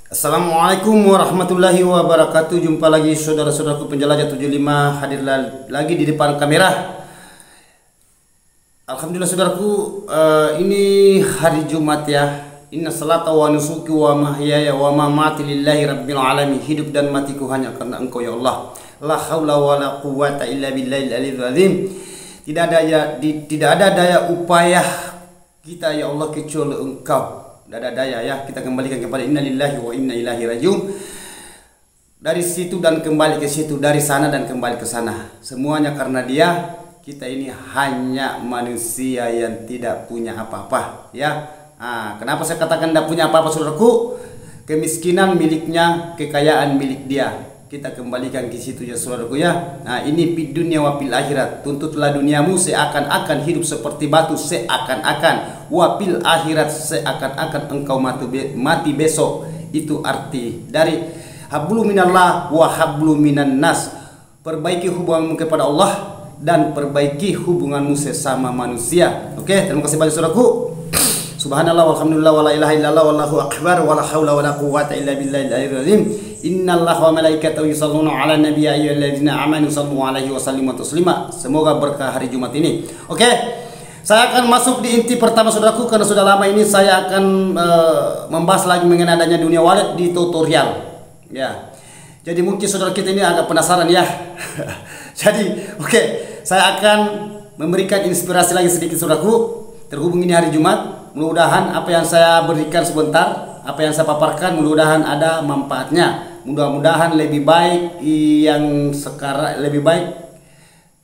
Assalamualaikum warahmatullahi wabarakatuh. Jumpa lagi saudara-saudaraku penjelajah 75 hadir lagi di depan kamera. Alhamdulillah saudaraku, ini hari Jumat ya. Inna salata wa nusuki wa mahyaya wa mamati lillahi rabbil alamin. Hidup dan matiku hanya karena Engkau ya Allah. La haula wa la quwwata illa billahil aliyyil azim. Tidak ada daya upaya kita ya Allah kecuali Engkau. Tidak ada daya ya, kita kembalikan kepada inna lillahi wa inna ilaihi rajiun. Dari situ dan kembali ke situ, dari sana dan kembali ke sana. Semuanya karena Dia. Kita ini hanya manusia yang tidak punya apa-apa ya. Kenapa saya katakan tidak punya apa-apa saudaraku? Kemiskinan miliknya, kekayaan milik Dia. Kita kembalikan ke situ ya saudaraku ya. Ini di dunia wa fil akhirat. Tuntutlah duniamu seakan-akan hidup seperti batu, seakan-akan. Wa fil akhirat, seakan-akan engkau mati besok. Itu arti dari hablu minallah wa hablu minan nas. Perbaiki hubunganmu kepada Allah dan perbaiki hubunganmu sesama manusia. Oke, terima kasih banyak saudaraku. Subhanallah walhamdulillah wala ilaha illallah wallahu akbar wala haula wala quwwata illa billahil aliyyil azim. Innallaha wa malaikatahu yusholluna 'alan nabiyyi ayyuhalladzina amanu shallu 'alaihi wa sallimu taslima. Semoga berkah hari Jumat ini. Oke. Saya akan masuk di inti pertama saudaraku, karena sudah lama ini saya akan membahas lagi mengenai adanya dunia wallet di tutorial. Ya. Jadi mungkin saudara kita ini agak penasaran ya. Jadi, oke, saya akan memberikan inspirasi lagi sedikit saudaraku. Terhubung ini hari Jumat. Mudah-mudahan apa yang saya berikan sebentar, apa yang saya paparkan, mudah-mudahan ada manfaatnya. Mudah-mudahan lebih baik yang sekarang, lebih baik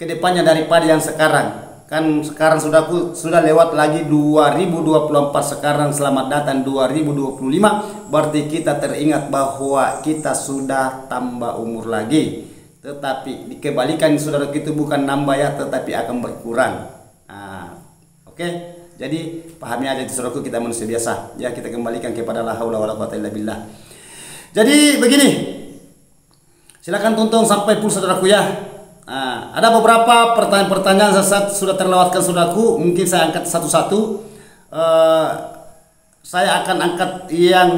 kedepannya daripada yang sekarang. Kan sekarang sudah lewat lagi 2024, sekarang selamat datang 2025. Berarti kita teringat bahwa kita sudah tambah umur lagi. Tetapi dikebalikan saudara, itu bukan nambah ya, tetapi akan berkurang. Oke. Jadi pahami aja saudaraku, kita manusia biasa ya, kita kembalikan kepada la haula wala quwwata illa billah. Jadi begini, silakan tonton sampai full saudaraku ya. Ada beberapa pertanyaan-pertanyaan sudah terlewatkan saudaraku, mungkin saya angkat satu-satu. Saya akan angkat yang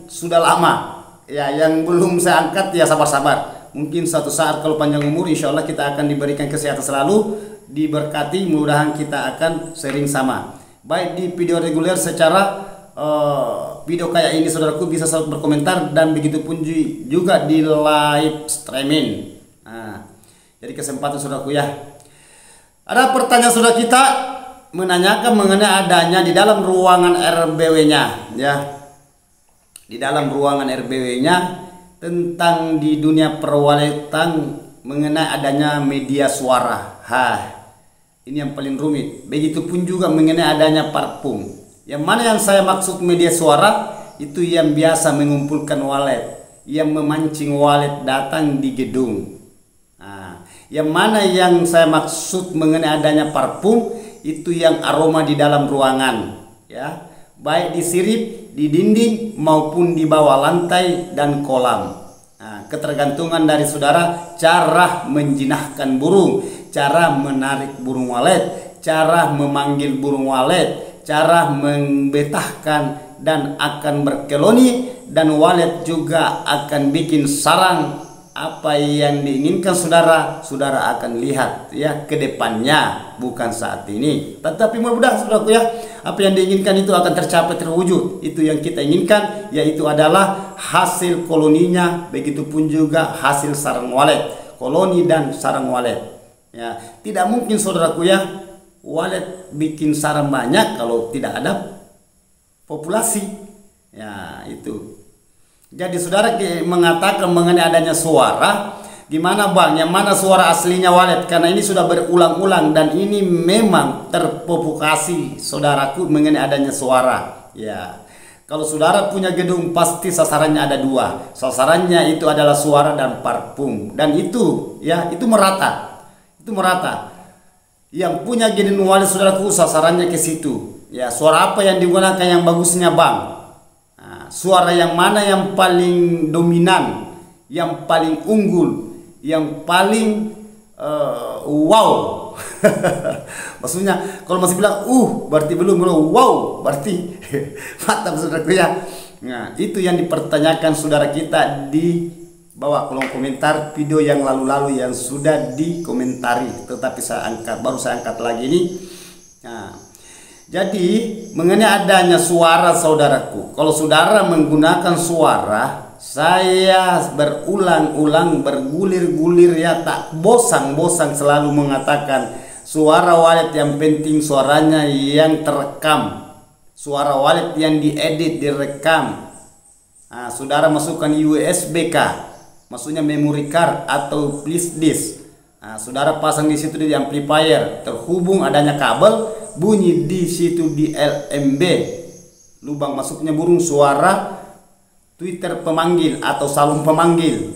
sudah lama ya, yang belum saya angkat ya sabar-sabar. Mungkin suatu saat kalau panjang umur insya Allah kita akan diberikan kesehatan selalu, diberkati, mudah-mudahan kita akan sharing sama. Baik di video reguler secara video kayak ini saudaraku bisa selalu berkomentar, dan begitu pun juga di live streaming. Jadi kesempatan saudaraku ya. Ada pertanyaan saudara kita menanyakan mengenai adanya di dalam ruangan RBW-nya ya. Di dalam ruangan RBW-nya tentang di dunia perwaletan mengenai adanya media suara. Ini yang paling rumit. Begitupun juga mengenai adanya parfum. Yang mana yang saya maksud media suara itu yang biasa mengumpulkan walet, yang memancing walet datang di gedung. Yang mana yang saya maksud mengenai adanya parfum itu yang aroma di dalam ruangan, ya, baik di sirip, di dinding maupun di bawah lantai dan kolam. Ketergantungan dari saudara cara menjinakkan burung, cara menarik burung walet, cara memanggil burung walet, cara membetahkan dan akan berkeloni, dan walet juga akan bikin sarang. Apa yang diinginkan saudara akan lihat ya ke depannya, bukan saat ini. Tetapi mudah-mudahan saudaraku ya, apa yang diinginkan itu akan tercapai, terwujud. Itu yang kita inginkan, yaitu adalah hasil koloninya, begitupun juga hasil sarang walet, koloni dan sarang walet. Ya, tidak mungkin saudaraku ya walet bikin sarang banyak kalau tidak ada populasi. Ya, itu. Jadi saudara mengatakan mengenai adanya suara, gimana bang, yang mana suara aslinya walet? Karena ini sudah berulang-ulang dan ini memang terprovokasi saudaraku mengenai adanya suara. Ya, kalau saudara punya gedung pasti sasarannya ada dua. Sasarannya itu adalah suara dan parfum, dan itu ya itu merata, itu merata. Yang punya gedung walet saudaraku sasarannya ke situ. Ya, suara apa yang digunakan yang bagusnya bang? Suara yang mana yang paling dominan, yang paling unggul, yang paling wow. Maksudnya kalau masih bilang berarti belum wow, berarti mantap saudaraku ya. Nah, itu yang dipertanyakan saudara kita di bawah kolom komentar video yang lalu-lalu yang sudah dikomentari, tetapi baru saya angkat lagi ini. Nah, jadi mengenai adanya suara saudaraku, kalau saudara menggunakan suara, saya berulang-ulang bergulir-gulir ya, tak bosan-bosan selalu mengatakan suara wallet yang penting suaranya yang terekam, suara wallet yang diedit, direkam. Nah, saudara masukkan USB K, maksudnya memory card atau flash disk. Nah, saudara pasang di situ di amplifier, terhubung adanya kabel, bunyi di situ di LMB, lubang masuknya burung suara Twitter pemanggil atau salon pemanggil.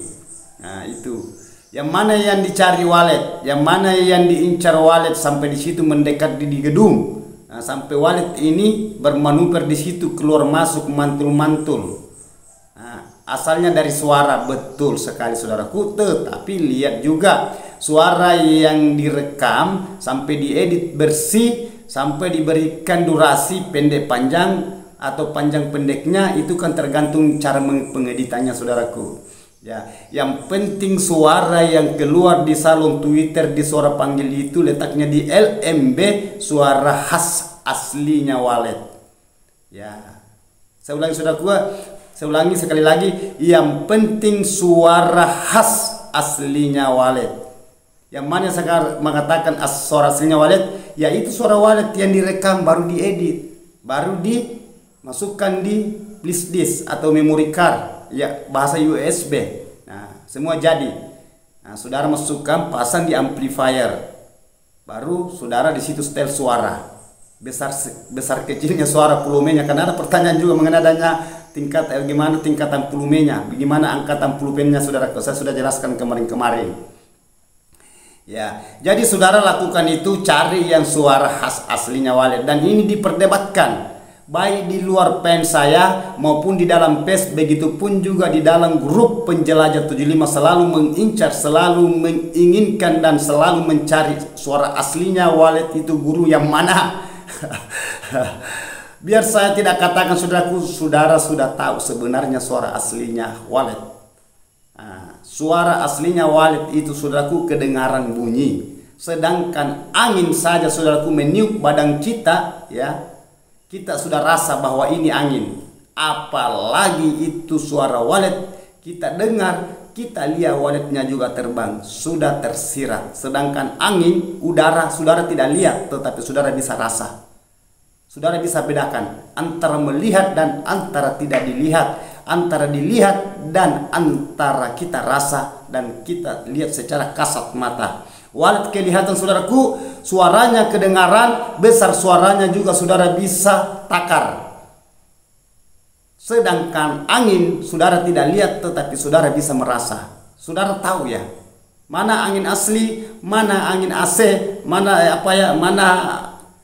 Nah, itu yang mana yang dicari wallet, yang mana yang diincar wallet sampai di situ mendekat di gedung. Nah, sampai wallet ini bermanuver di situ keluar masuk mantul-mantul. Nah, asalnya dari suara, betul sekali saudaraku, tetapi lihat juga suara yang direkam sampai diedit bersih, sampai diberikan durasi pendek panjang atau panjang pendeknya, itu kan tergantung cara pengeditannya saudaraku. Ya, yang penting suara yang keluar di salon Twitter di suara panggil itu letaknya di LMB, suara khas aslinya wallet. Ya, saya ulangi saudaraku, saya ulangi sekali lagi, yang penting suara khas aslinya wallet. Yang mana saya mengatakan suara aslinya wallet, yaitu suara wallet yang direkam baru diedit, baru dimasukkan di flash disk atau memory card, ya bahasa USB. Nah, semua jadi. Nah, saudara masukkan, pasang di amplifier, baru saudara di situ setel suara. Besar kecilnya suara, volumenya, karena ada pertanyaan juga mengenai adanya tingkat gimana tingkatan volumenya, bagaimana angkatan volumenya saudara. Saya sudah jelaskan kemarin-kemarin. Ya, jadi saudara lakukan itu, cari yang suara khas aslinya wallet, dan ini diperdebatkan baik di luar pen saya maupun di dalam page, begitupun juga di dalam grup penjelajah 75 selalu mengincar, selalu menginginkan dan selalu mencari suara aslinya wallet itu guru yang mana. Biar saya tidak katakan saudaraku, saudara sudah tahu sebenarnya suara aslinya wallet. Nah, suara aslinya wallet itu saudaraku kedengaran bunyi, sedangkan angin saja saudaraku meniup badan kita, ya kita sudah rasa bahwa ini angin. Apalagi itu suara wallet, kita dengar, kita lihat walletnya juga terbang, sudah tersirat. Sedangkan angin, udara, saudara tidak lihat, tetapi saudara bisa rasa. Saudara bisa bedakan antara melihat dan antara tidak dilihat, antara dilihat dan antara kita rasa dan kita lihat secara kasat mata. Wallet kelihatan saudaraku, suaranya kedengaran, besar suaranya juga saudara bisa takar. Sedangkan angin saudara tidak lihat, tetapi saudara bisa merasa. Saudara tahu ya, mana angin asli, mana angin AC, mana mana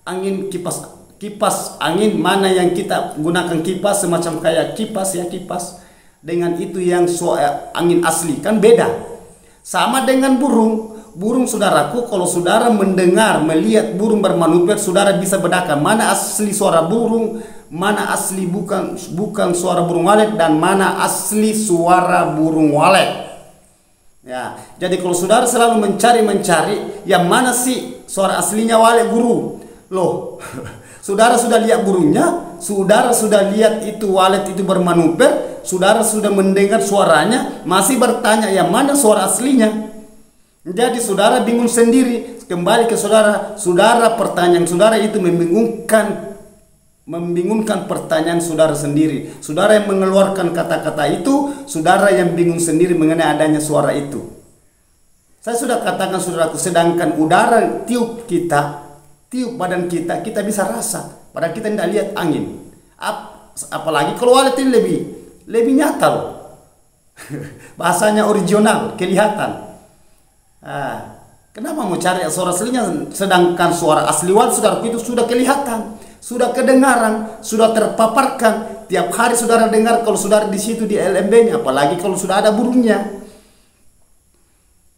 angin kipas angin, mana yang kita gunakan kipas semacam kayak kipas ya, kipas dengan itu yang angin asli kan beda. Sama dengan burung saudaraku, kalau saudara mendengar, melihat burung bermanuver, saudara bisa bedakan mana asli suara burung, mana asli bukan suara burung walet, dan mana asli suara burung walet. Ya, jadi kalau saudara selalu mencari yang mana sih suara aslinya walet guru, loh. Saudara sudah lihat burungnya, saudara sudah lihat itu walet itu bermanuver, saudara sudah mendengar suaranya, masih bertanya yang mana suara aslinya. Jadi saudara bingung sendiri. Kembali ke saudara, pertanyaan saudara itu membingungkan pertanyaan saudara sendiri. Saudara yang mengeluarkan kata-kata itu, saudara yang bingung sendiri mengenai adanya suara itu. Saya sudah katakan saudaraku, sedangkan udara tiup badan kita bisa rasa, padahal kita tidak lihat angin. Apalagi kalau walet ini lebih nyata loh. Bahasanya original, kelihatan. Kenapa mau cari suara aslinya, sedangkan suara asli walet saudaraku itu sudah kelihatan, sudah kedengaran, sudah terpaparkan. Tiap hari saudara dengar kalau saudara di situ di LMB-nya, apalagi kalau sudah ada burungnya.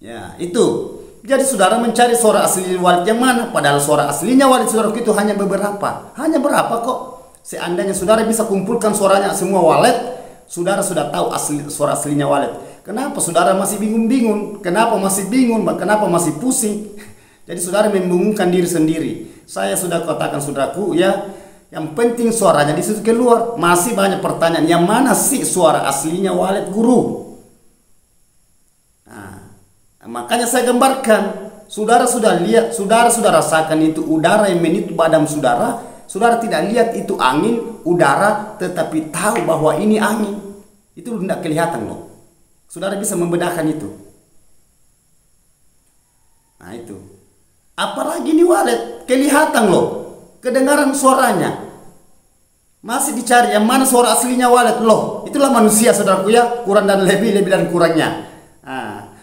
Ya, itu. Jadi saudara mencari suara asli walet yang mana? Padahal suara aslinya walet saudara itu hanya beberapa. Hanya berapa kok? Seandainya saudara bisa kumpulkan suaranya semua walet, saudara sudah tahu suara aslinya walet. Kenapa saudara masih bingung-bingung? Kenapa masih bingung? Kenapa masih pusing? Jadi saudara membingungkan diri sendiri. Saya sudah katakan saudaraku ya, yang penting suaranya di situ keluar. Masih banyak pertanyaan, yang mana sih suara aslinya walet guru? Makanya saya gambarkan, saudara sudah lihat, saudara sudah rasakan itu udara yang meniup badan saudara. Saudara tidak lihat itu angin, udara, tetapi tahu bahwa ini angin. Itu tidak kelihatan loh. Saudara bisa membedakan itu. Nah itu. Apalagi ini walet, kelihatan loh, kedengaran suaranya. Masih dicari yang mana suara aslinya walet loh. Itulah manusia saudaraku ya, kurang dan lebih, lebih dan kurangnya.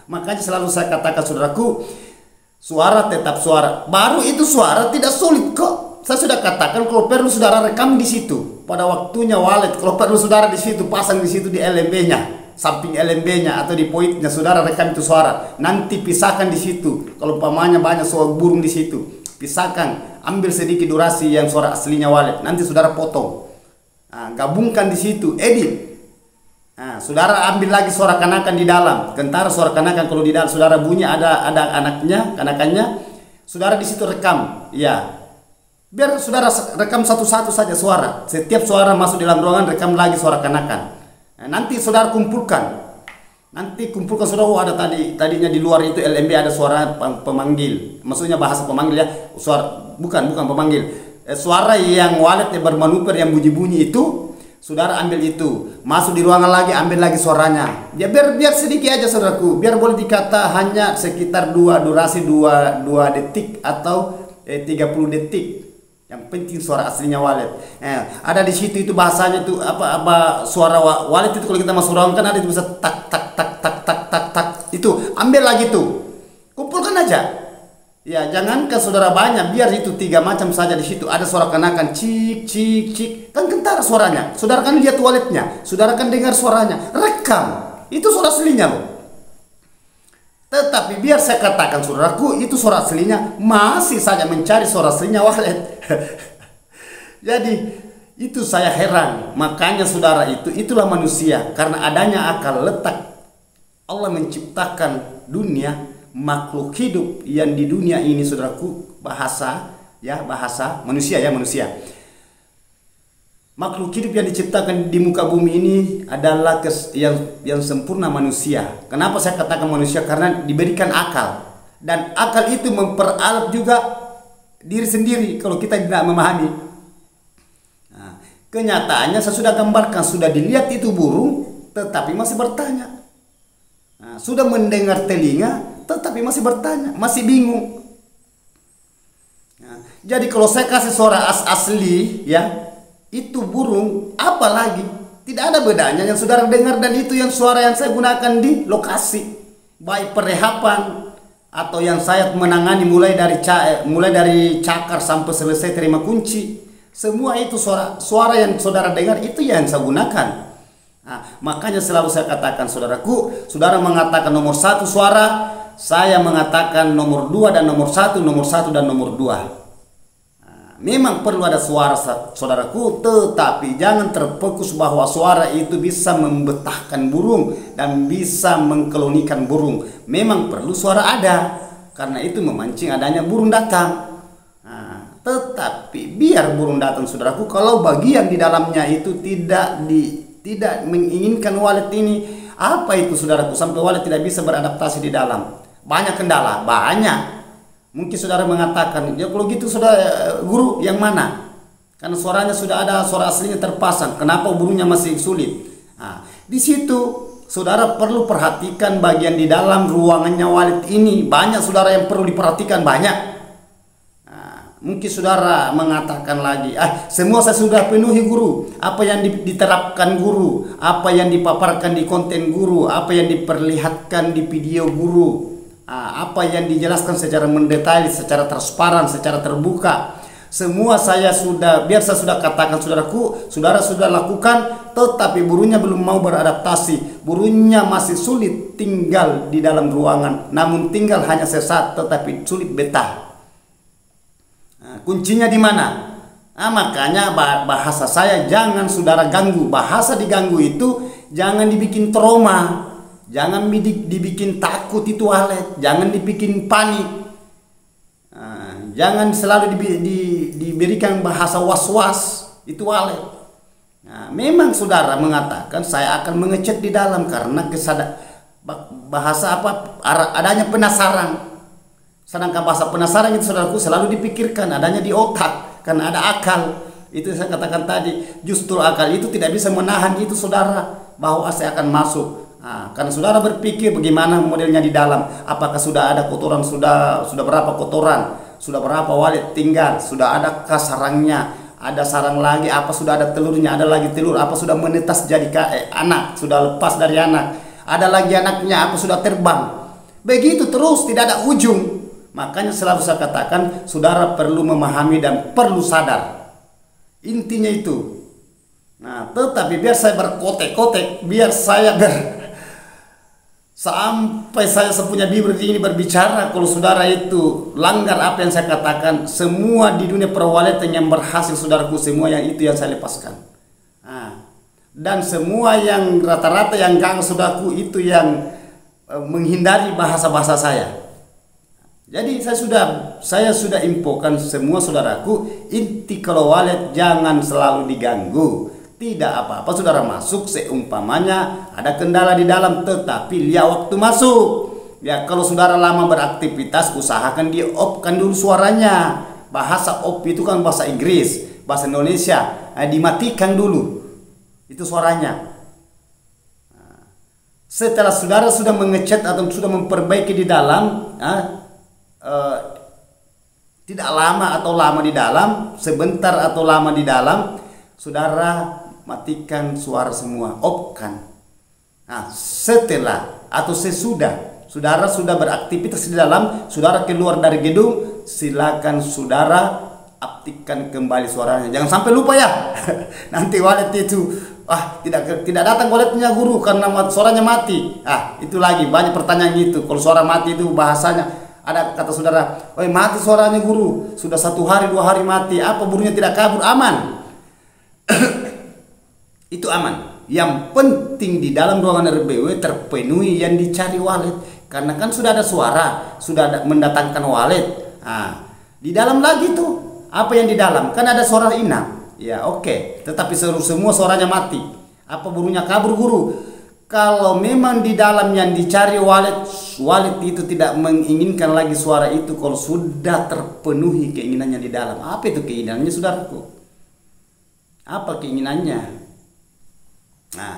Makanya selalu saya katakan saudaraku, suara tetap suara. Baru itu suara tidak sulit kok. Saya sudah katakan kalau perlu saudara rekam di situ. Pada waktunya walet, kalau perlu saudara di situ pasang di situ di LMB-nya, samping LMB-nya atau di pointnya saudara rekam itu suara. Nanti pisahkan di situ. Kalau umpamanya banyak suara burung di situ, pisahkan, ambil sedikit durasi yang suara aslinya walet. Nanti saudara potong. Gabungkan di situ, edit. Saudara ambil lagi suara kanakan di dalam. Kentara suara kanakan kalau di dalam saudara bunyi ada kanakannya, saudara di situ rekam. Ya. Biar saudara rekam satu-satu saja suara. Setiap suara masuk dalam ruangan rekam lagi suara kanakan. Nanti saudara kumpulkan. Nanti kumpulkan saudara, ada tadinya di luar itu LMB ada suara pemanggil. Maksudnya bahasa pemanggil ya. Bukan pemanggil. Suara yang walet yang bermanuver yang bunyi-bunyi itu, saudara ambil itu, masuk di ruangan lagi, ambil lagi suaranya. Ya biar sedikit aja saudaraku, biar boleh dikata hanya sekitar durasi 2 detik atau 30 detik. Yang penting suara aslinya walet. Ada di situ itu bahasanya itu apa suara walet itu kalau kita masuk ruangan kan ada itu bisa tak tak tak tak tak tak tak. Itu ambil lagi tuh. Kumpulkan aja. Ya, jangankan saudara banyak, biar itu 3 macam saja di situ. Ada suara kanakan cik cik cik, kan kentara suaranya. Saudara kan lihat waletnya, saudara kan dengar suaranya, rekam. Itu suara aslinya loh. Tetapi biar saya katakan saudaraku, itu suara aslinya, masih saja mencari suara aslinya walet. Jadi itu saya heran. Makanya saudara itulah manusia. Karena adanya akal letak, Allah menciptakan dunia, makhluk hidup yang di dunia ini saudaraku, bahasa manusia ya, manusia. Makhluk hidup yang diciptakan di muka bumi ini adalah yang sempurna manusia. Kenapa saya katakan manusia? Karena diberikan akal. Dan akal itu memperalat juga diri sendiri kalau kita tidak memahami. Nah, kenyataannya saya sudah gambarkan, sudah dilihat itu burung, tetapi masih bertanya. Nah, sudah mendengar telinga, tetapi masih bertanya, masih bingung. Nah, jadi kalau saya kasih suara asli ya, itu burung, apalagi tidak ada bedanya yang saudara dengar dan itu yang suara yang saya gunakan di lokasi, baik perehapan atau yang saya menangani mulai dari cakar sampai selesai terima kunci, semua itu suara yang saudara dengar itu yang saya gunakan. Nah, makanya selalu saya katakan saudaraku, saudara mengatakan nomor 1 suara, saya mengatakan nomor 2 dan nomor 1 dan nomor 2. Memang perlu ada suara saudaraku, tetapi jangan terfokus bahwa suara itu bisa membetahkan burung dan bisa mengkolonikan burung. Memang perlu suara ada, karena itu memancing adanya burung datang. Nah, tetapi biar burung datang saudaraku, kalau bagian di dalamnya itu tidak menginginkan walet ini, apa itu saudaraku, sampai walet tidak bisa beradaptasi di dalam. Banyak kendala, banyak. Mungkin saudara mengatakan, ya kalau gitu saudara guru yang mana? Karena suaranya sudah ada, suara aslinya terpasang. Kenapa burungnya masih sulit? Nah, di situ saudara perlu perhatikan bagian di dalam ruangannya walet ini. Banyak saudara yang perlu diperhatikan, banyak. Nah, mungkin saudara mengatakan lagi, semua saya sudah penuhi guru. Apa yang diterapkan guru, apa yang dipaparkan di konten guru, apa yang diperlihatkan di video guru, apa yang dijelaskan secara mendetail, secara transparan, secara terbuka, semua saya sudah katakan saudaraku, saudara sudah lakukan, tetapi burungnya belum mau beradaptasi. Burungnya masih sulit tinggal di dalam ruangan, namun tinggal hanya sesaat, tetapi sulit betah. Kuncinya di mana? Makanya bahasa saya jangan saudara ganggu. Bahasa diganggu itu jangan dibikin trauma, jangan dibikin takut itu walet, jangan dibikin panik. Jangan selalu diberikan bahasa was-was itu walet. Memang saudara mengatakan saya akan mengecek di dalam karena bahasa adanya penasaran. Sedangkan bahasa penasaran itu saudaraku selalu dipikirkan adanya di otak karena ada akal. Itu saya katakan tadi, justru akal itu tidak bisa menahan itu saudara bahwa saya akan masuk. Karena saudara berpikir bagaimana modelnya di dalam, apakah sudah ada kotoran, sudah berapa kotoran, sudah berapa walet tinggal, sudah adakah sarangnya, ada sarang lagi, apa sudah ada telurnya, ada lagi telur, apa sudah menetas jadi anak, sudah lepas dari anak, ada lagi anaknya, apa sudah terbang. Begitu terus, tidak ada ujung. Makanya selalu saya katakan saudara perlu memahami dan perlu sadar. Intinya itu. Tetapi biar saya berkotek-kotek, biar saya sampai saya sepunya bibir ini berbicara, kalau saudara itu langgar apa yang saya katakan, semua di dunia perwaletan yang berhasil saudaraku, semua yang itu yang saya lepaskan. Dan semua yang rata-rata yang gang saudaraku itu yang menghindari bahasa-bahasa saya. Jadi saya sudah infokan semua saudaraku, inti kalau walet jangan selalu diganggu. Tidak apa-apa saudara masuk seumpamanya ada kendala di dalam, tetapi lihat waktu masuk. Ya kalau saudara lama beraktivitas usahakan di off-kan dulu suaranya. Bahasa off itu kan bahasa Inggris, bahasa Indonesia, dimatikan dulu itu suaranya. Setelah saudara sudah mengecek atau sudah memperbaiki di dalam, tidak lama atau lama di dalam, sebentar atau lama di dalam, saudara matikan suara semua, off-kan. Setelah atau sesudah saudara sudah beraktivitas di dalam, saudara keluar dari gedung, silakan saudara aktifkan kembali suaranya. Jangan sampai lupa ya. Nanti walet itu tidak datang waletnya guru karena suaranya mati. Itu lagi banyak pertanyaan itu. Kalau suara mati itu bahasanya ada kata saudara, mati suaranya guru, sudah 1 hari 2 hari mati, apa burungnya tidak kabur, aman. Itu aman. Yang penting di dalam ruangan RBW terpenuhi yang dicari walet, karena kan sudah ada suara, sudah ada mendatangkan walet. Di dalam lagi tuh, apa yang di dalam? Kan ada suara inap. Ya oke. Tetapi semua suaranya mati. Apa burungnya kabur guru? Kalau memang di dalam yang dicari walet itu tidak menginginkan lagi suara itu, kalau sudah terpenuhi keinginannya di dalam. Apa itu keinginannya saudaraku? Apa keinginannya?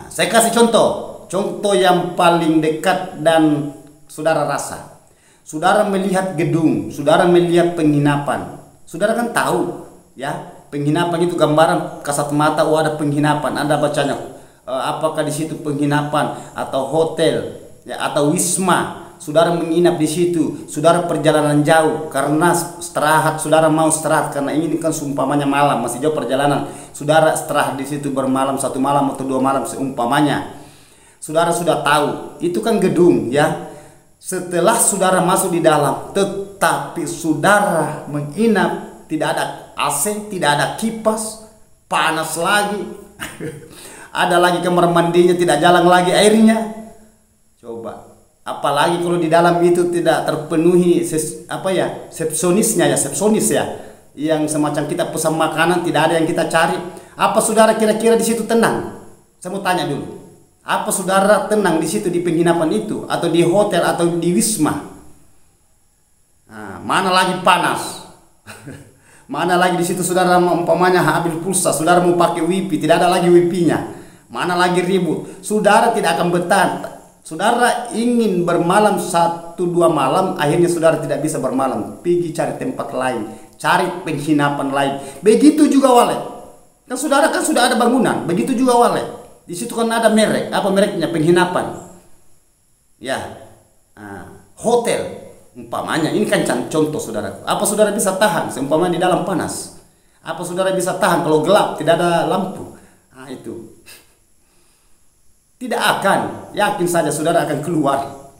Saya kasih contoh yang paling dekat dan saudara rasa. Saudara melihat gedung, saudara melihat penginapan. Saudara kan tahu ya, penginapan itu gambaran kasat mata, ada penginapan, ada bacanya. Apakah di situ penginapan atau hotel ya, atau wisma, saudara menginap di situ, saudara perjalanan jauh karena istirahat, saudara mau istirahat karena ini kan seumpamanya malam masih jauh perjalanan, saudara istirahat di situ bermalam 1 malam atau 2 malam seumpamanya, saudara sudah tahu itu kan gedung ya. Setelah saudara masuk di dalam, tetapi saudara menginap, tidak ada AC, tidak ada kipas, panas lagi. Ada lagi kamar mandinya tidak jalan lagi airnya. Coba, apalagi kalau di dalam itu tidak terpenuhi sepsonis ya, yang semacam kita pesan makanan tidak ada yang kita cari. Apa saudara kira-kira di situ tenang? Saya mau tanya dulu. Apa saudara tenang di situ di penginapan itu atau di hotel atau di wisma? Mana lagi panas? Mana lagi di situ saudara umpamanya habis pulsa, saudara mau pakai wifi, tidak ada lagi wifi-nya. Mana lagi ribut, saudara tidak akan betah. Saudara ingin bermalam 1-2 malam, akhirnya saudara tidak bisa bermalam, pergi cari tempat lain, cari penginapan lain. Begitu juga walet. Kan saudara kan sudah ada bangunan, begitu juga walet. Di situ kan ada merek, apa mereknya, penginapan. Ya, hotel umpamanya. Ini kan contoh saudara. Apa saudara bisa tahan seumpamanya di dalam panas? Apa saudara bisa tahan kalau gelap, tidak ada lampu? Itu. Tidak akan, yakin saja saudara akan keluar.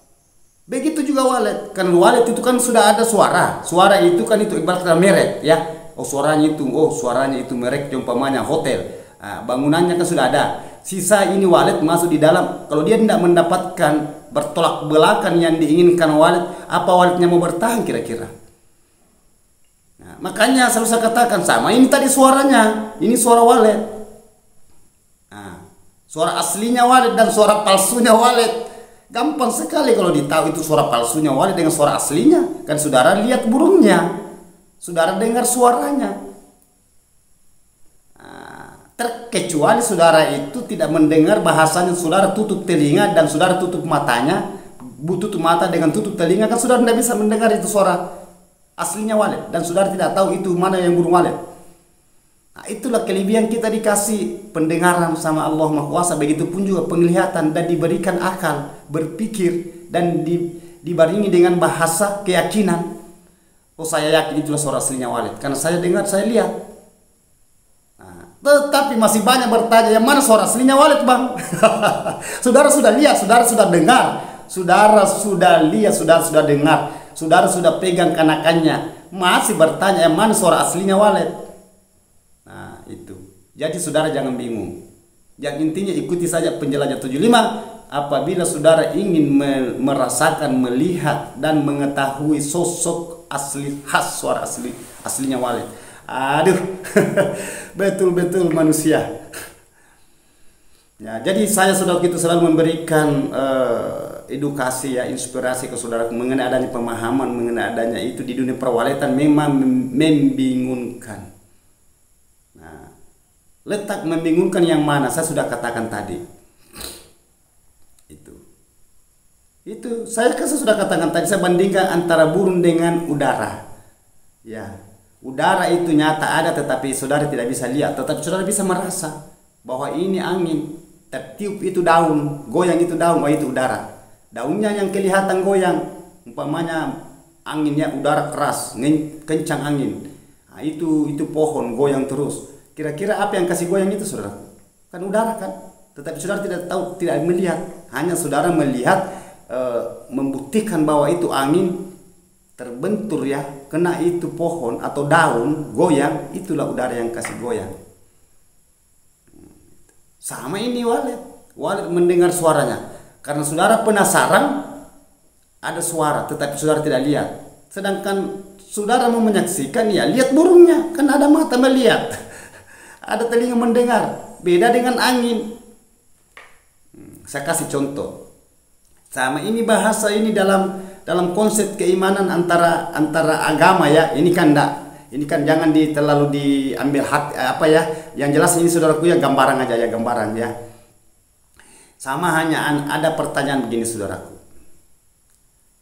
Begitu juga walet. Kan walet itu kan sudah ada suara. Suara itu kan itu ibaratnya merek ya. oh suaranya itu merek umpamanya hotel. Bangunannya kan sudah ada. Sisa ini walet masuk di dalam. Kalau dia tidak mendapatkan bertolak belakang yang diinginkan walet, apa waletnya mau bertahan kira-kira? Nah, makanya selalu saya katakan sama. Ini tadi suaranya, ini suara walet. Nah, suara aslinya walet dan suara palsunya walet. Gampang sekali kalau ditahu itu suara palsunya walet dengan suara aslinya. Kan saudara lihat burungnya, saudara dengar suaranya. Terkecuali saudara itu tidak mendengar bahasanya, saudara tutup telinga dan saudara tutup matanya, tutup mata dengan tutup telinga, kan saudara tidak bisa mendengar itu suara aslinya walet dan saudara tidak tahu itu mana yang burung walet. Nah, itulah kelebihan kita dikasih pendengaran sama Allah Maha Kuasa, begitupun juga penglihatan dan diberikan akal berpikir dan dibarengi dengan bahasa keyakinan. Oh, saya yakin itulah suara aslinya walet karena saya dengar, saya lihat. Tetapi masih banyak bertanya, yang mana suara aslinya walet, Bang? Saudara sudah lihat, saudara sudah dengar, saudara sudah lihat, saudara sudah dengar, saudara sudah pegang kanakannya, masih bertanya yang mana suara aslinya walet. Nah, itu. Jadi saudara jangan bingung. Yang intinya ikuti saja penjelajahan 75. Apabila saudara ingin merasakan, melihat dan mengetahui sosok asli khas suara aslinya walet. Aduh, betul-betul manusia. Ya, jadi saya sudah gitu selalu memberikan edukasi ya, inspirasi ke saudara mengenai adanya pemahaman mengenai adanya itu di dunia perwaletan memang membingungkan. Nah, letak membingungkan yang mana? Saya sudah katakan tadi. Itu saya sudah katakan tadi, saya bandingkan antara burung dengan udara. Ya. Udara itu nyata ada, tetapi saudara tidak bisa lihat, tetapi saudara bisa merasa bahwa ini angin, tertiup itu daun, goyang itu daun, itu udara. Daunnya yang kelihatan goyang, umpamanya anginnya udara keras, kencang angin. Nah, itu pohon goyang terus. Kira-kira apa yang kasih goyang itu, saudara? Kan udara kan, tetapi saudara tidak tahu, tidak melihat. Hanya saudara melihat, membuktikan bahwa itu angin terbentur ya, kena itu pohon atau daun goyang, itulah udara yang kasih goyang. Sama ini walet mendengar suaranya karena saudara penasaran ada suara tetapi saudara tidak lihat, sedangkan saudara mau menyaksikan ya lihat burungnya, kan ada mata melihat ada telinga mendengar, beda dengan angin. Saya kasih contoh sama ini bahasa ini dalam konsep keimanan antara agama ya, ini kan jangan terlalu diambil hati apa ya, yang jelas ini saudaraku ya gambaran aja ya, gambaran ya. Sama hanya ada pertanyaan begini saudaraku,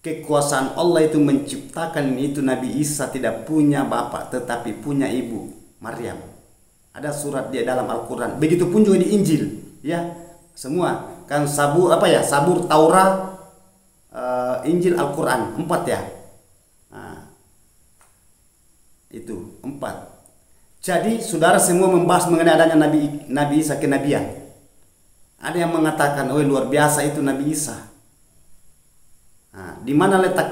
kekuasaan Allah itu menciptakan itu Nabi Isa tidak punya bapak tetapi punya ibu Maryam, ada surat dia dalam Al-Quran, begitupun juga di Injil ya, semua kan sabur Taurat, Injil, Al-Quran, 4 ya. Nah, itu 4. Jadi saudara semua membahas mengenai adanya Nabi Isa kenabian. Ada yang mengatakan, oh luar biasa itu Nabi Isa. Nah, di mana letak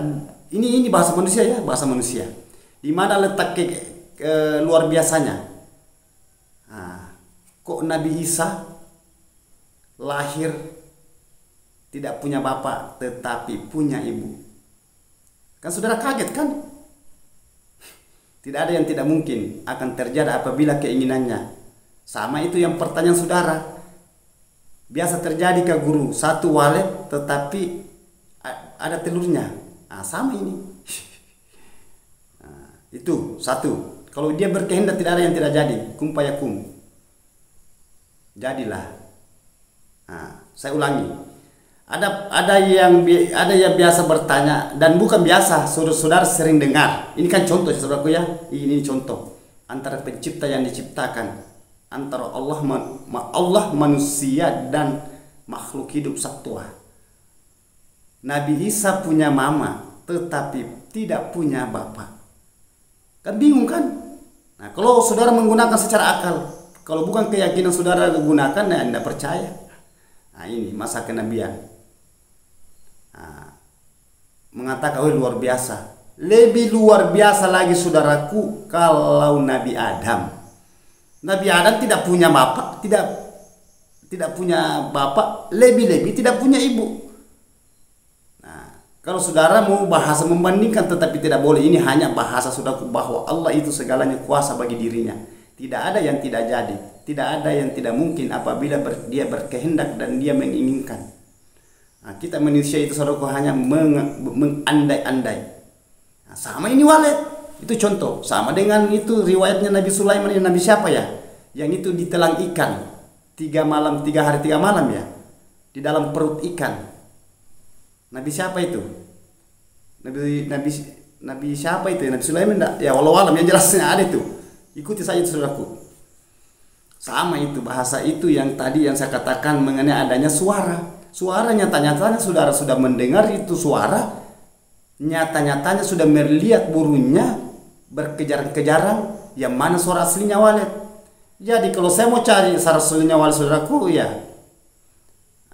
ini bahasa manusia ya, bahasa manusia. Di mana letak luar biasanya? Nah, kok Nabi Isa lahir tidak punya bapak tetapi punya ibu? Kan saudara kaget kan? Tidak ada yang tidak mungkin akan terjadi apabila keinginannya. Sama itu yang pertanyaan saudara. Biasa terjadi ke guru, satu walet tetapi ada telurnya. Nah, sama ini. Nah, itu satu. Kalau dia berkehendak tidak ada yang tidak jadi. Kum fayakum. Jadilah. Nah, saya ulangi. Ada yang biasa bertanya dan bukan biasa, saudara sering dengar. Ini kan contoh saudaraku ya. Ini contoh antara pencipta yang diciptakan, antara Allah manusia dan makhluk hidup satwa. Nabi Isa punya mama tetapi tidak punya bapak. Kan bingung kan? Nah, kalau saudara menggunakan secara akal, kalau bukan keyakinan saudara gunakan, ya Anda percaya. Nah, ini masa kenabian. Nah, mengatakan oh luar biasa Lebih luar biasa lagi saudaraku kalau Nabi Adam. Nabi Adam tidak punya bapak, tidak punya bapak, lebih-lebih tidak punya ibu. Nah, kalau saudara mau bahasa membandingkan tetapi tidak boleh, ini hanya bahasa saudaraku bahwa Allah itu segalanya kuasa bagi dirinya. Tidak ada yang tidak jadi, tidak ada yang tidak mungkin apabila dia berkehendak dan dia menginginkan. Nah, kita manusia itu saudaraku hanya mengandai-andai. Nah, sama ini walet, itu contoh. Sama dengan itu riwayatnya Nabi Sulaiman, Nabi siapa ya? Yang itu ditelan ikan 3 hari 3 malam ya, di dalam perut ikan. Nabi siapa itu? Nabi siapa itu? Nabi Sulaiman enggak? Ya walau alam yang jelasnya ada itu. Ikuti saja saudaraku. Sama itu bahasa itu yang tadi yang saya katakan mengenai adanya suara. Suara nyata-nyatanya saudara sudah mendengar itu suara. Nyata-nyatanya sudah melihat burungnya berkejaran-kejaran. Yang mana suara aslinya walet. Jadi kalau saya mau cari suara aslinya walet saudaraku ya,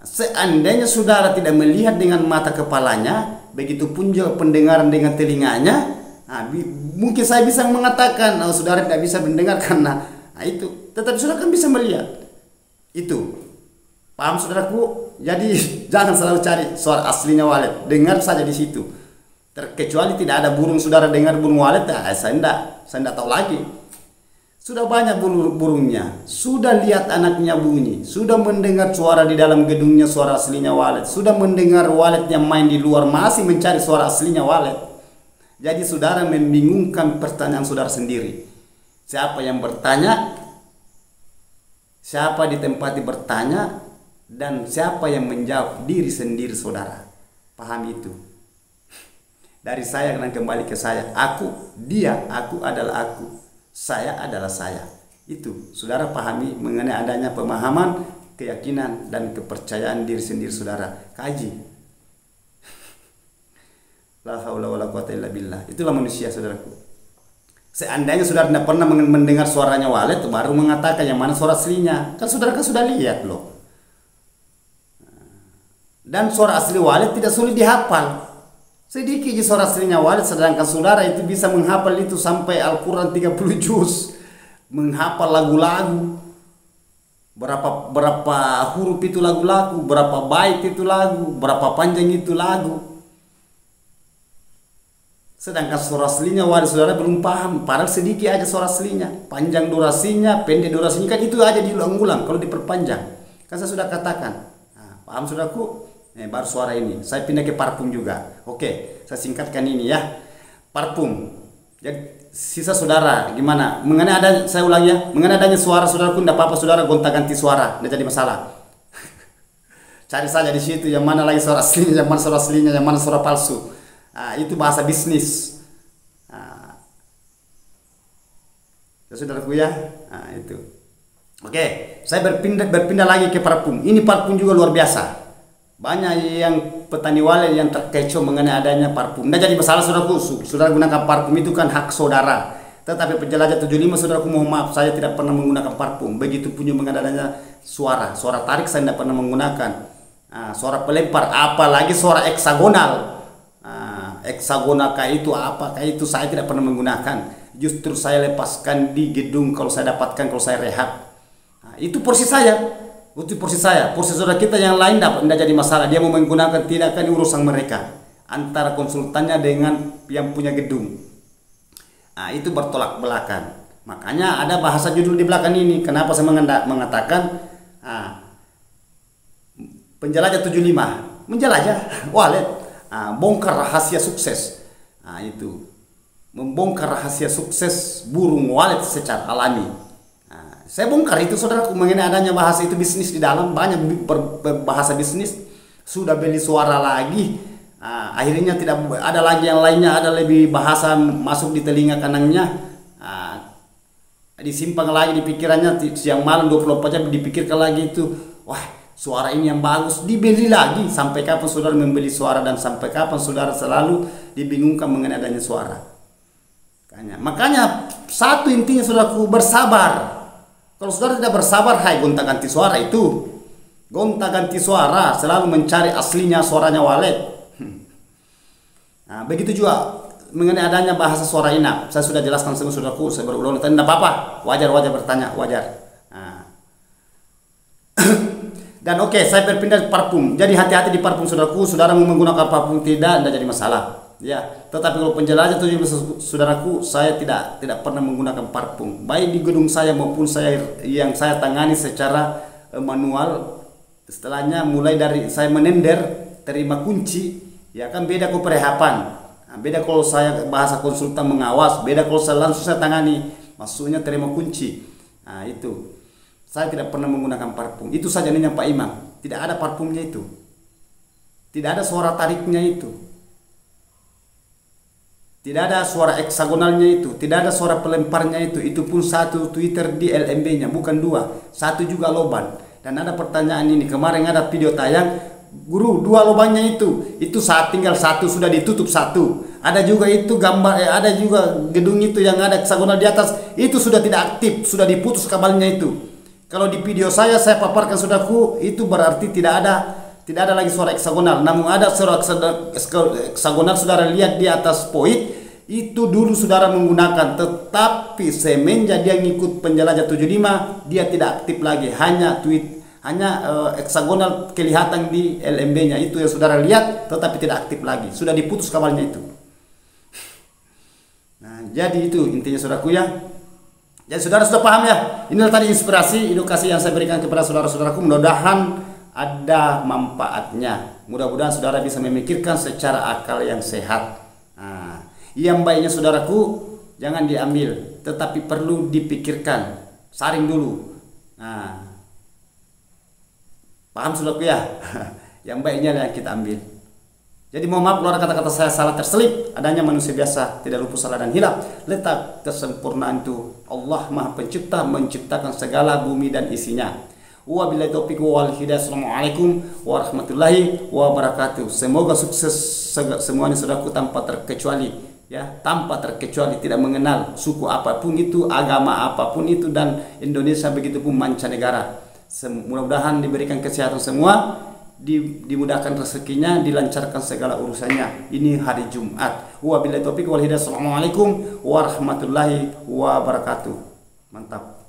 seandainya saudara tidak melihat dengan mata kepalanya, begitupun juga pendengaran dengan telinganya. Nah, mungkin saya bisa mengatakan, oh, saudara tidak bisa mendengar karena itu, tetapi saudara kan bisa melihat. Itu, paham saudaraku? Jadi jangan selalu cari suara aslinya walet, dengar saja di situ. Terkecuali tidak ada burung saudara dengar burung walet, saya tidak tahu lagi. Sudah banyak burungnya, sudah lihat anaknya bunyi, sudah mendengar suara di dalam gedungnya suara aslinya walet, sudah mendengar waletnya main di luar masih mencari suara aslinya walet. Jadi saudara membingungkan pertanyaan saudara sendiri. Siapa yang bertanya? Siapa ditempati bertanya? Dan siapa yang menjawab? Diri sendiri saudara. Paham itu? Dari saya dan kembali ke saya. Aku, dia, aku adalah aku. Saya adalah saya. Itu saudara pahami mengenai adanya pemahaman, keyakinan, dan kepercayaan diri sendiri saudara. Kaji. La haula wala quwata illa billah. Itulah manusia saudaraku. Seandainya saudara tidak pernah mendengar suaranya walet, baru mengatakan yang mana suara aslinya. Kan saudara kan sudah lihat loh. Dan suara asli walet tidak sulit dihafal. Sedikit suara aslinya walet, sedangkan saudara itu bisa menghafal itu sampai Al-Quran 30 juz. Menghafal lagu-lagu. Berapa huruf itu lagu-lagu, berapa bait itu lagu, berapa panjang itu lagu. Sedangkan suara aslinya walet saudara belum paham. Padahal sedikit aja suara aslinya. Panjang durasinya, pendek durasinya, kan itu aja diulang-ulang kalau diperpanjang. Kan saya sudah katakan. Nah, paham saudaraku? Baru suara ini. Saya pindah ke parfum juga. Oke, saya singkatkan ini ya. Parfum. Jadi sisa saudara gimana? Mengenai ada, saya ulang ya. Mengenai adanya suara saudaraku, tidak apa-apa saudara gonta-ganti suara, tidak jadi masalah. Cari saja di situ yang mana lagi suara aslinya, yang mana suara aslinya, yang mana suara palsu. Itu bahasa bisnis. Saudaraku ya. Itu. Oke, saya berpindah lagi ke parfum. Ini parfum juga luar biasa. Banyak yang petani walet yang terkecoh mengenai adanya parfum. Nah, jadi masalah saudaraku, saudara gunakan parfum itu kan hak saudara. Tetapi penjelajah 75 saudaraku mohon maaf, saya tidak pernah menggunakan parfum. Begitu punya mengenai adanya suara tarik saya tidak pernah menggunakan. Suara pelempar, apalagi suara heksagonal. Heksagonal kayak itu apa kayak itu saya tidak pernah menggunakan. Justru saya lepaskan di gedung kalau saya dapatkan, kalau saya rehab. Itu porsi saya. Itu porsi saya. Porsi saudara kita yang lain tidak jadi masalah. Dia mau menggunakan tidak, kan urusan mereka. Antara konsultannya dengan yang punya gedung. Itu bertolak belakang. Makanya ada bahasa judul di belakang ini. Kenapa saya mengatakan penjelajah 75 menjelajah walet. Bongkar rahasia sukses. Itu membongkar rahasia sukses burung walet secara alami. Saya bongkar itu saudaraku mengenai adanya bahasa itu bisnis di dalam, banyak bahasa bisnis. Sudah beli suara lagi, akhirnya tidak ada lagi yang lainnya, ada lebih bahasa masuk di telinga kanannya, disimpan lagi di pikirannya, siang malam 24 jam dipikirkan lagi itu. Wah, suara ini yang bagus, dibeli lagi. Sampai kapan saudara membeli suara dan sampai kapan saudara selalu dibingungkan mengenai adanya suara. Makanya satu intinya saudaraku, bersabar. Kalau saudara tidak bersabar, gonta-ganti suara itu. Gonta-ganti suara, selalu mencari aslinya suaranya walet. Begitu juga mengenai adanya bahasa suara inap, saya sudah jelaskan semua saudaraku, saya berulang, tidak apa-apa, wajar bertanya, wajar. Nah. Dan oke, saya berpindah ke parfum. Jadi hati-hati di parfum saudaraku. Saudara mau menggunakan parfum tidak jadi masalah. Ya, tetapi kalau penjelajah 17 saudaraku, saya tidak pernah menggunakan parfum. Baik di gedung saya maupun yang saya tangani secara manual. Setelahnya mulai dari saya menender, terima kunci, ya kan beda kok perhapan. Nah, beda kalau saya bahasa konsultan mengawas, beda kalau saya langsung saya tangani, maksudnya terima kunci. Nah, itu. Saya tidak pernah menggunakan parfum. Itu saja nih Pak Imam. Tidak ada parfumnya itu. Tidak ada suara tariknya itu. Tidak ada suara heksagonalnya itu. Tidak ada suara pelemparnya itu. Itu pun satu Twitter di LMB-nya, bukan dua. Satu juga loban. Dan ada pertanyaan ini. Kemarin ada video tayang. Guru, dua lubangnya itu. Itu saat tinggal satu, sudah ditutup satu. Ada juga itu gambar, ada juga gedung itu yang ada heksagonal di atas. Itu sudah tidak aktif, sudah diputus kabelnya itu. Kalau di video saya paparkan saudaraku, itu berarti tidak ada lagi suara heksagonal. Namun ada suara heksagonal, saudara lihat di atas poin, itu dulu saudara menggunakan. Tetapi semenjak dia ngikut penjelajah 75, dia tidak aktif lagi. Hanya heksagonal kelihatan di LMB-nya. Itu yang saudara lihat, tetapi tidak aktif lagi. Sudah diputus kabelnya itu. Nah, jadi itu intinya saudaraku ya. Jadi saudara sudah paham ya. Inilah tadi inspirasi, edukasi yang saya berikan kepada saudara-saudaraku. Mudah-mudahan ada manfaatnya. Mudah-mudahan saudara bisa memikirkan secara akal yang sehat. Nah, yang baiknya saudaraku jangan diambil, tetapi perlu dipikirkan. Saring dulu. Nah, paham saudaraku ya. Yang baiknya yang kita ambil. Jadi mohon maaf kalau kata-kata saya salah terselip. Adanya manusia biasa, tidak luput salah dan hilaf. Letak kesempurnaan itu Allah Maha Pencipta menciptakan segala bumi dan isinya. Wabillahi taufiq wal hidayah. Assalamualaikum warahmatullahi wabarakatuh. Semoga sukses semuanya saudaraku tanpa terkecuali, ya, tanpa terkecuali, tidak mengenal suku apapun itu, agama apapun itu, dan Indonesia begitupun mancanegara. Mudah-mudahan diberikan kesehatan semua. Dimudahkan rezekinya, dilancarkan segala urusannya. Ini hari Jumat. Wabillahi taufiq wal hidayah. Assalamualaikum warahmatullahi wabarakatuh. Mantap.